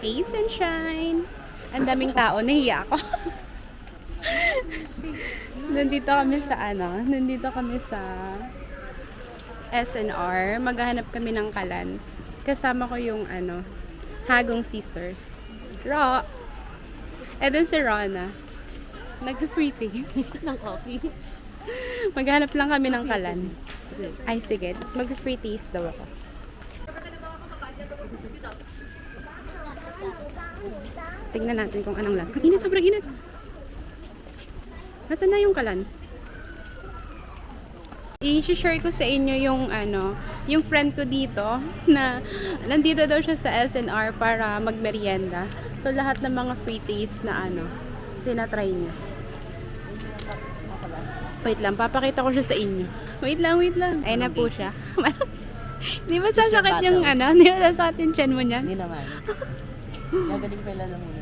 Hey, sunshine! Ang daming tao, nahiya ako. Nandito kami sa SNR. Maghahanap kami ng kalan. Kasama ko yung Hagong Sisters. Ro! And then si Rona. Nag-free taste ng coffee. Maghanap lang kami ng kalan. Ay, sige. Mag-free taste daw ako. Tingnan natin kung anong lang. Ang init, sobrang init. Nasaan na yung kalan? I-share ko sa inyo yung friend ko dito na nandito daw siya sa SNR para magmerienda. So, lahat ng mga free taste na tinatry niya. Wait lang, papakita ko siya sa inyo. Wait lang. Ayun na po siya. Di ba sasakit yung Di ba sasakit yung chan mo niyan? Hindi naman. Nagaling pa lang muna.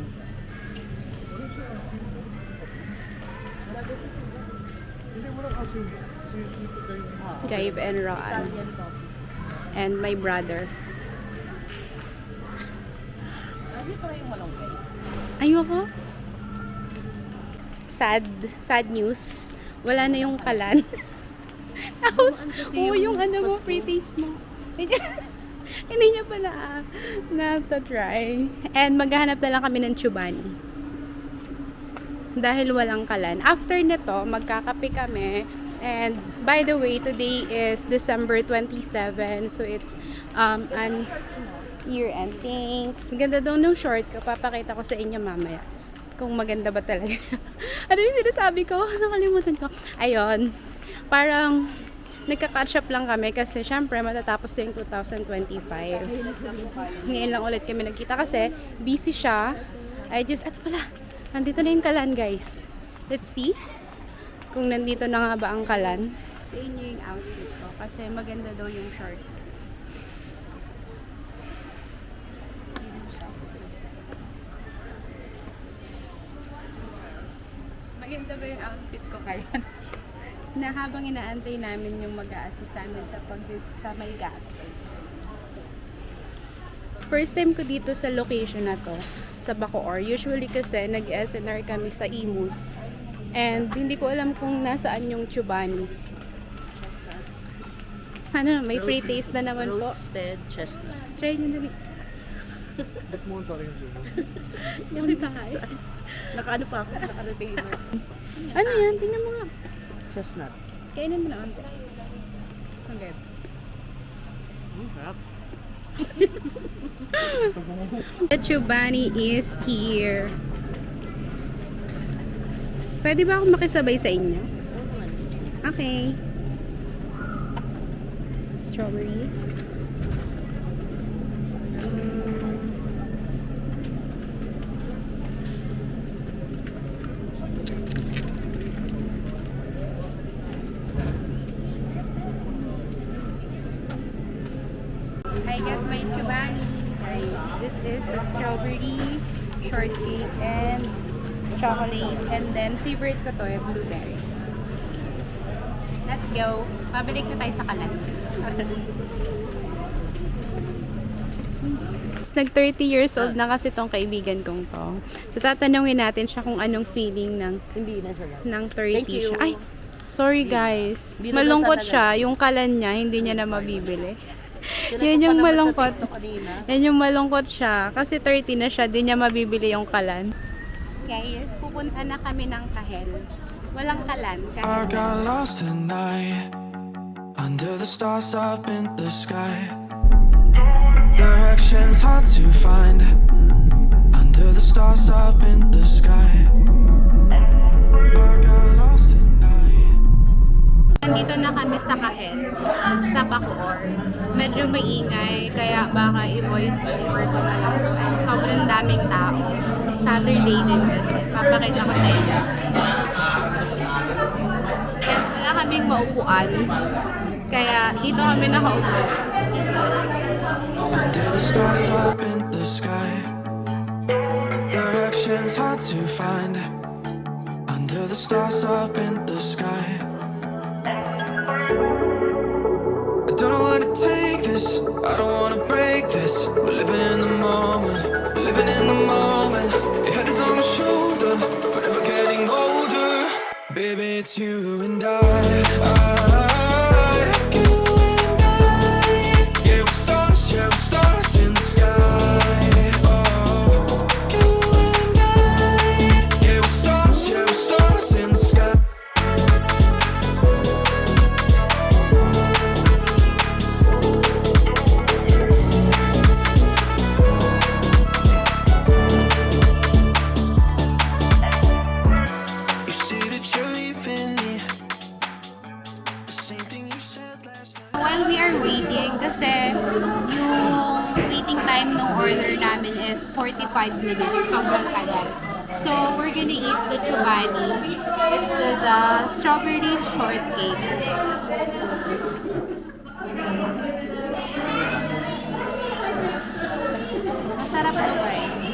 Gabe and Roan. And my brother. Ano pa yung malunggay? Ayoko. Sad news. Wala na yung kalan. Tapos, yung mo, free taste mo. Hindi niya pa na-try. And maghahanap na lang kami ng chubani. Dahil walang kalan. After nito, magkakape kami. And by the way, today is December 27. So it's an year-end. Thanks. Ganda daw ng short ko. Papakita ko sa inyo mamaya. Kung maganda ba talaga. Ano yung sinasabi ko? Nakalimutan ko. Ayun. Parang nagka-catch up lang kami kasi syempre matatapos na yung 2025. Ngayon lang ulit kami nagkita kasi busy siya. Eto pala. Nandito na yung kalan, guys. Let's see kung nandito na nga ba ang kalan. Sa inyo yung outfit ko kasi maganda daw yung short. Maganda ba yung outfit ko kaya? Na habang inaantay namin yung mag-a-assist sa amin sa may gas. First time ko dito sa location na to, sa Bacoor. Usually kasi nag-SNR kami sa Imus. And hindi ko alam kung nasaan yung chubani. May free taste na naman po. Roasted chestnut. Try nyo dali. Ba't mo ang rin sila? Yung tayo. Nakaano pa ako? Naka-retainer. Ano yan? Tingnan mo nga. Chestnut. Kainin mo na onte. Okay. Harap. The chubani is here. Pwede ba ako makisabay sa inyo? Okay. Strawberry. I got my chubani, guys. This is the strawberry, shortcake, and chocolate. And then, favorite ko to, blueberry. Let's go. Pabalik na tayo sa kalan. Nag 30 years old na kasi tong kaibigan kong to. So, tatanungin natin siya kung anong feeling Hindi na siya. ng 30 Thank you. siya. Ay, sorry guys. Hindi na Malungkot talaga. siya. Yung kalan niya, hindi niya na mabibili. Sila Yan ko yung pa naman malungkot. sa TikTok kanina. Yan yung malungkot siya. Kasi 30 na siya, di niya mabibili yung kalan. Guys, pupunta na kami ng Kahel. Walang kalan. I got lost at night under the stars up in the sky. Directions hard to find under the stars up in the sky. I got lost at night. Nandito na kami sa Kahel, sa Bacoor. Medyo maingay, kaya baka i-voice over ko na lang. Sobrang daming tao. Saturday din kasi. Papakita ko sa inyo. Wala kaming maupuan. Kaya dito kami nakaupo. Under the stars up in the sky. Directions hard to find under the stars up in the sky. I don't know where to take this. I don't wanna break this. We're living in the moment. We're living in It's you and you and I. Yeah, we're stars in the sky. Oh, you and I. Yeah, we're stars in the sky. You say that you're leaving me. The same thing you said last night. While we are waiting, kasi yung waiting time ng order namin is 45 minutes. Sobrang tagal. So, we're gonna eat the chobani. It's the strawberry shortcake. Masarap to, guys.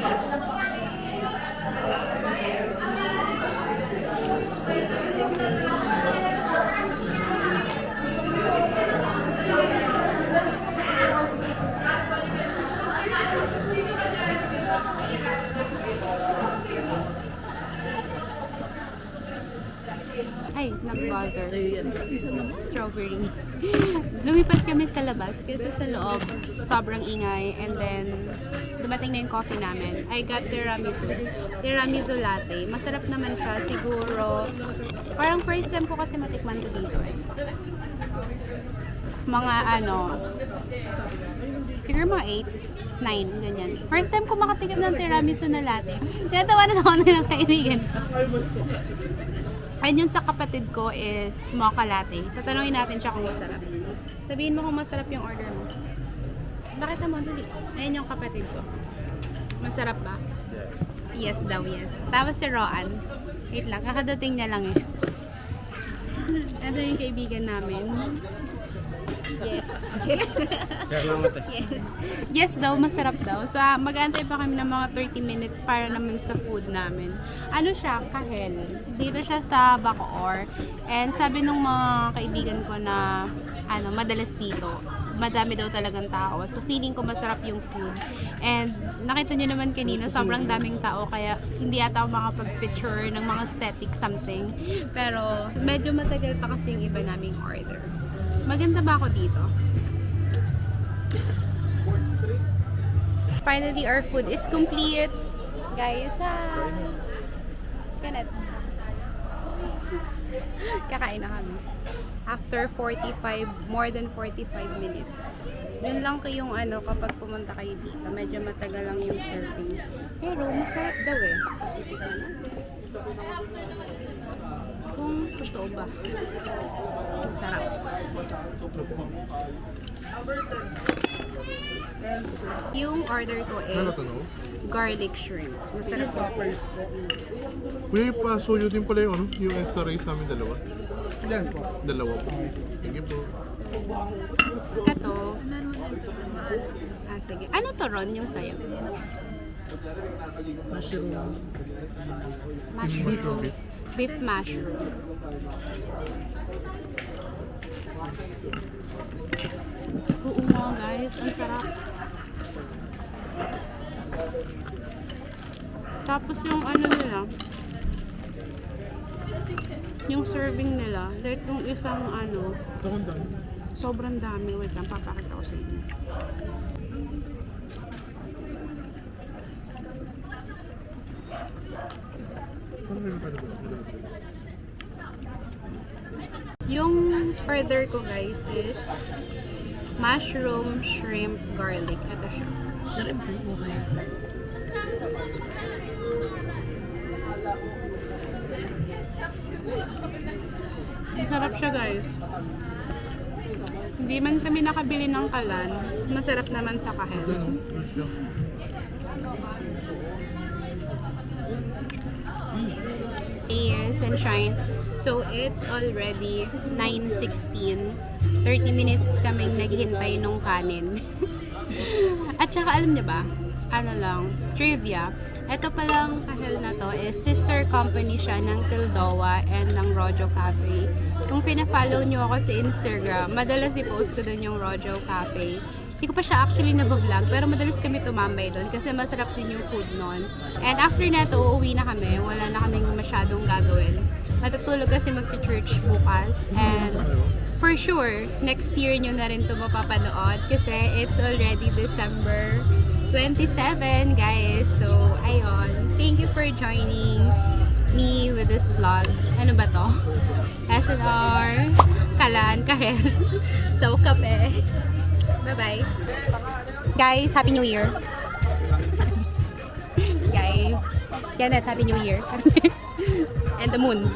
Ay, nag-buzzer. Sa'yo yan. Strawberry. Lumipat kami sa labas kasi sa loob sobrang ingay, and then dumating na yung coffee namin. I got tiramisu latte. Masarap naman siya siguro. Parang first time ko kasi matikman to dito eh. Mga siguro mga 8, 9, ganyan. First time ko makatikim ng tiramisu na latte. Tinatawanan ako ng kaibigan ko. And yun sa kapatid ko is mocha latte. Tatanungin natin siya kung masarap. Sabihin mo kung masarap yung order mo. Bakit naman dali? Ayan yung kapatid ko. Masarap ba? Yes daw, yes. Tapos si Roan. Wait lang, kakadating niya lang eh. Ito yung kaibigan namin. Yes. Yes. Yes. Yes daw, masarap daw. So, mag-aantay pa kami ng mga 30 minutes para naman sa food namin. Ano siya? Kahel. Dito siya sa Bacoor. And sabi nung mga kaibigan ko na madalas dito, madami daw talagang tao. So, feeling ko masarap yung food. And nakita nyo naman kanina, sobrang daming tao. Kaya hindi ata ako makapag-picture ng mga aesthetic something. Pero medyo matagal pa kasi yung iba naming order. Maganda ba ako dito? Finally, our food is complete. Guys, Kanet. Kakain na kami. After more than 45 minutes. Yun lang yung kapag pumunta kayo dito. Medyo matagal lang yung serving. Pero masarap daw eh. So, titignan natin. Kung totoo ba. Masarap. Yung order ko is garlic shrimp. Masarap po. Kuya, ipasuyo din pala yung yung extra rice namin dalawa. Ilan po? Dalawa po. Sige po. Ito. Sige. Ano to, Ron? Yung sayo? Mushroom. Mushroom. Beef mushroom. Oo nga guys, ang sarap. Tapos yung nila, yung serving nila, like yung isang sobrang dami. Wait lang, papakita ko sa inyo. Yung order ko guys is mushroom, shrimp, garlic. Ito siya. Sarap po. Okay. Masarap siya guys. Hindi man kami nakabili ng kalan. Masarap naman sa kahel. Yes, and shine. So, it's already 9:16. 30 minutes kaming naghihintay nung kanin. At saka, alam niyo ba? Trivia. Ito palang kahel na to is sister company siya ng Tildoa and ng Rojo Cafe. Kung pina-follow niyo ako sa Instagram, madalas i-post ko dun yung Rojo Cafe. Hindi ko pa siya actually na-vlog, pero madalas kami tumambay doon kasi masarap din yung food nun. And after na to, uuwi na kami. Wala na kaming masyadong gagawin. Matutulog kasi mag-church bukas. And for sure, next year nyo na rin ito mapapanood kasi it's already December 27, guys. So, ayun. Thank you for joining me with this vlog. Ano ba to? SNR, Kalan, Kahel, So, Kape. Bye-bye. Guys, Happy New Year. Guys, Kenneth, Happy New Year. And the moon.